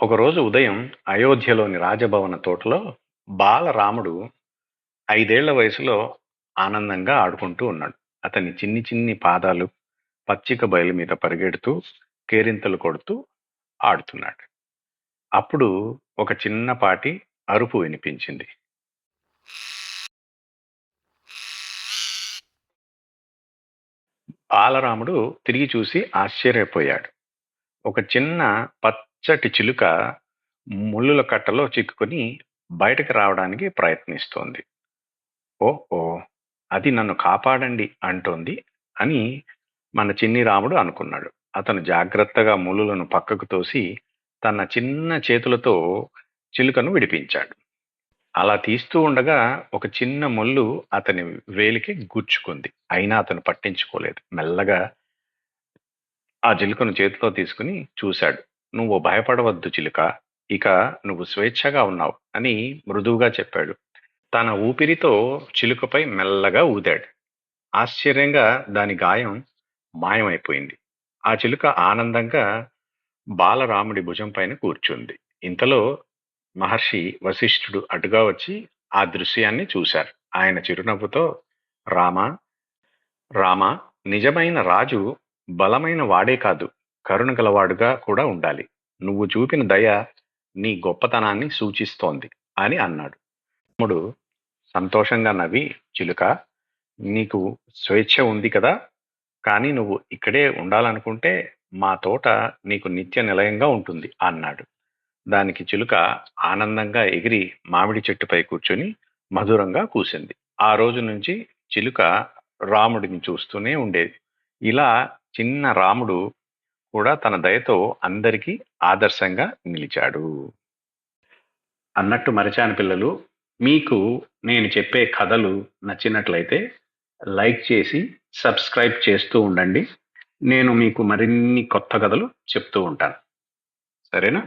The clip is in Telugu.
ఒకరోజు ఉదయం అయోధ్యలోని రాజభవన తోటలో బాలరాముడు 5 ఏళ్ల వయసులో ఆనందంగా ఆడుకుంటూ ఉన్నాడు. అతని చిన్ని చిన్ని పాదాలు పచ్చిక బయలు మీద పరిగెడుతూ కేరింతలు కొడుతూ ఆడుతున్నాడు. అప్పుడు ఒక చిన్నపాటి అరుపు వినిపించింది. బాలరాముడు తిరిగి చూసి ఆశ్చర్యపోయాడు. ఒక చిన్న పచ్చటి చిలుక ముళ్ళుల కట్టలో చిక్కుకొని బయటకు రావడానికి ప్రయత్నిస్తోంది. ఓ ఓ అది నన్ను కాపాడండి అంటోంది అని మన చిన్ని రాముడు అనుకున్నాడు. అతను జాగ్రత్తగా ములులను పక్కకు తోసి తన చిన్న చేతులతో చిలుకను విడిపించాడు. అలా తీస్తూ ఉండగా ఒక చిన్న ముళ్ళు అతని వేలికి గుచ్చుకుంది. అయినా అతను పట్టించుకోలేదు. మెల్లగా ఆ చిలుకను చేతిలో తీసుకుని చూశాడు. నువ్వు భయపడవద్దు చిలుక, ఇక నువ్వు స్వేచ్ఛగా ఉన్నావు అని మృదువుగా చెప్పాడు. తన ఊపిరితో చిలుకపై మెల్లగా ఊదాడు. ఆశ్చర్యంగా దాని గాయం మాయమైపోయింది. ఆ చిలుక ఆనందంగా బాలరాముడి భుజం పైన కూర్చుంది. ఇంతలో మహర్షి వశిష్ఠుడు అటుగా వచ్చి ఆ దృశ్యాన్ని చూశారు. ఆయన చిరునవ్వుతో, రామా రామా, నిజమైన రాజు బలమైన వాడే కాదు, కరుణ గలవాడుగా కూడా ఉండాలి. నువ్వు చూపిన దయ నీ గొప్పతనాన్ని సూచిస్తోంది అని అన్నాడు. రాముడు సంతోషంగా నవ్వి, చిలుక, నీకు స్వేచ్ఛ ఉంది కదా, కానీ నువ్వు ఇక్కడే ఉండాలనుకుంటే మా తోట నీకు నిత్య నిలయంగా ఉంటుంది అన్నాడు. దానికి చిలుక ఆనందంగా ఎగిరి మామిడి చెట్టుపై కూర్చొని మధురంగా కూసింది. ఆ రోజు నుంచి చిలుక రాముడిని చూస్తూనే ఉండేది. ఇలా చిన్న రాముడు కూడా తన దయతో అందరికీ ఆదర్శంగా నిలిచాడు. అన్నట్టు మరిచాను పిల్లలు, మీకు నేను చెప్పే కథలు నచ్చినట్లయితే లైక్ చేసి సబ్స్క్రైబ్ చేస్తూ ఉండండి. నేను మీకు మరిన్ని కొత్త కథలు చెప్తూ ఉంటాను. సరేనా?